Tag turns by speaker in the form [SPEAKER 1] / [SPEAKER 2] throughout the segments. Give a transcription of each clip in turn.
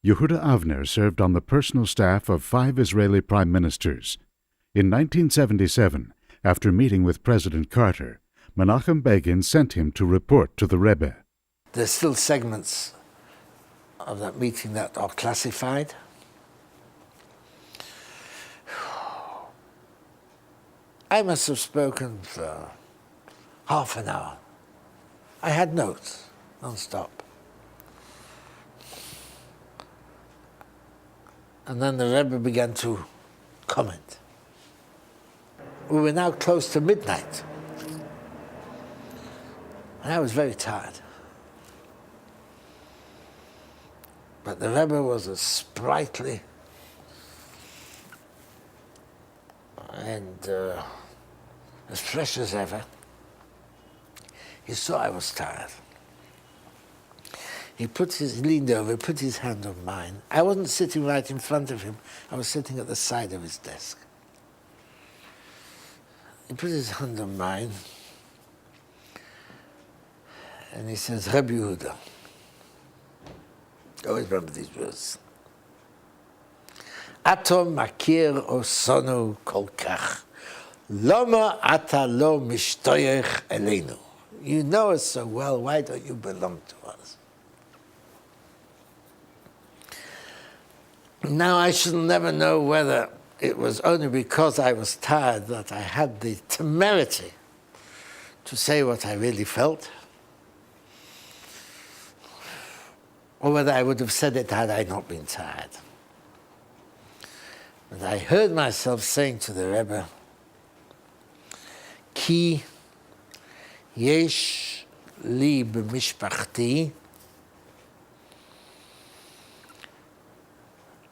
[SPEAKER 1] Yehuda Avner served on the personal staff of 5 Israeli prime ministers. In 1977, after meeting with President Carter, Menachem Begin sent him to report to the Rebe.
[SPEAKER 2] There's still segments of that meeting that are classified. I must have spoken for half an hour. I had notes, non-stop. And then the Rebbe began to comment. We were now close to midnight. And I was very tired. But the Rebbe was as sprightly and as fresh as ever. He saw I was tired. He leaned over, put his hand on mine. I wasn't sitting right in front of him. I was sitting at the side of his desk. He put his hand on mine, and he says, Rabbi Yehuda. I always remember these words. Ato makir osonu kol kach. Lama ata lo mishtoyech elenu. You know us so well, why don't you belong to us? Now I shall never know whether it was only because I was tired that I had the temerity to say what I really felt, or whether I would have said it had I not been tired. But I heard myself saying to the Rebbe, Ki yesh li b'mishpachti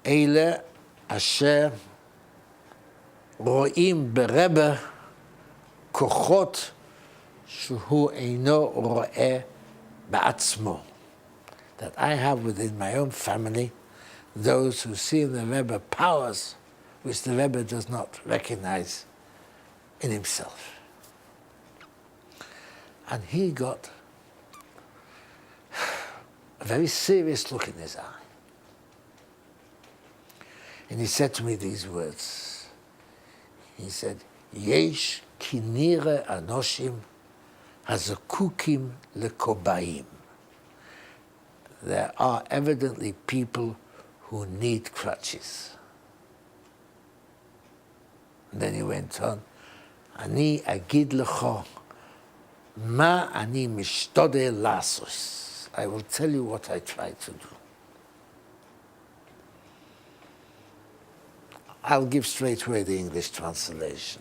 [SPEAKER 2] Eile asher ro'im berebe kochot shehu eino ro'eh ba'atzmo. That I have within my own family those who see in the Rebbe powers which the Rebbe does not recognize in himself. And he got a very serious look in his eye. And he said to me these words. He said, Yesh kinire anoshim hazakukim lekobayim. There are evidently people who need crutches. And then he went on, Ani agid lecho, ma ani mishtodeh lasos. I will tell you what I try to do. I'll give straight away the English translation.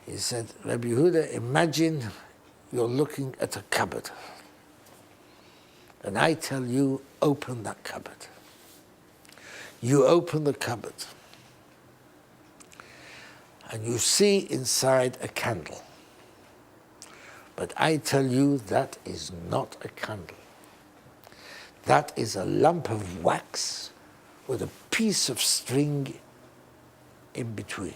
[SPEAKER 2] He said, Rabbi Yehuda, imagine you're looking at a cupboard. And I tell you, open that cupboard. You open the cupboard. And you see inside a candle. But I tell you, that is not a candle. That is a lump of wax with a piece of string in between.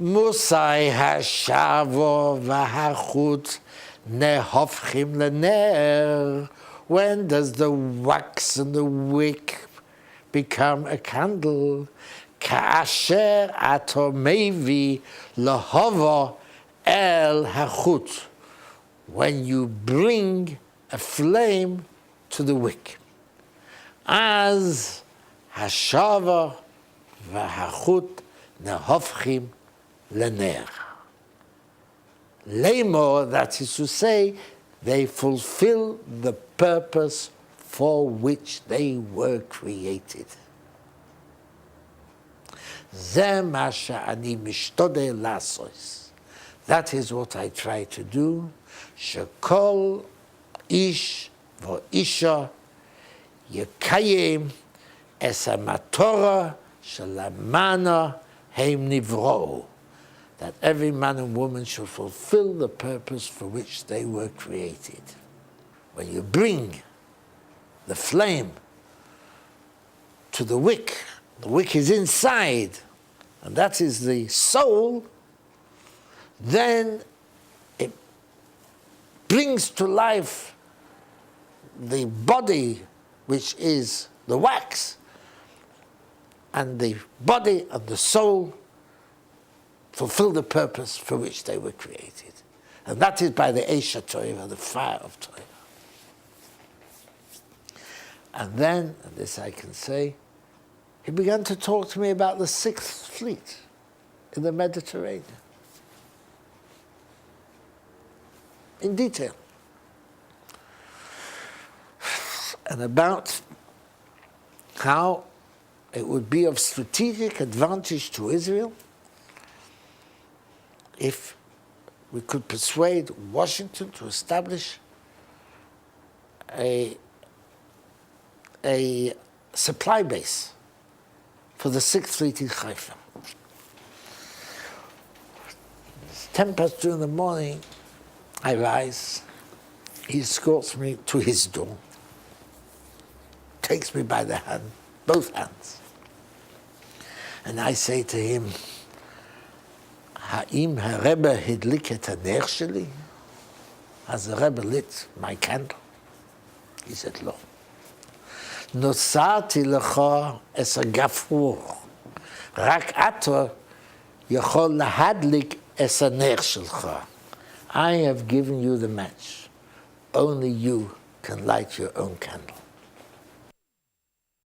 [SPEAKER 2] Musai hashavo v'hachut nehofchim lener. When does the wax and the wick become a candle? Ka'asher ato mevi lahava el hachut. When you bring a flame to the wick. As hashava v'hachut nehofchim lener. Lemor, that is to say, they fulfill the purpose for which they were created. Ze ma she'ani mishtodeh lasos. That is what I try to do. Shekol ish v'isha yekayim es hamatorah shelamana heim nivro. That every man and woman should fulfill the purpose for which they were created. When you bring the flame to the wick is inside, and that is the soul, then it brings to life the body, which is the wax, and the body and the soul fulfill the purpose for which they were created. And that is by the Eish HaTorah, the fire of Torah. And then, and this I can say, he began to talk to me about the Sixth Fleet in the Mediterranean. In detail. And about how it would be of strategic advantage to Israel if we could persuade Washington to establish a supply base for the Sixth Fleet in Haifa. It's 2:10 in the morning, I rise, he escorts me to his door, takes me by the hand, both hands, and I say to him, Ha'im Rebe hidlik et haner sheli? Has the Rebbe lit my candle? He said, Lo. Nosati lecha es hagafur, rak ato yachol lahadlik es haner shelcha. I have given you the match. Only you can light your own candle.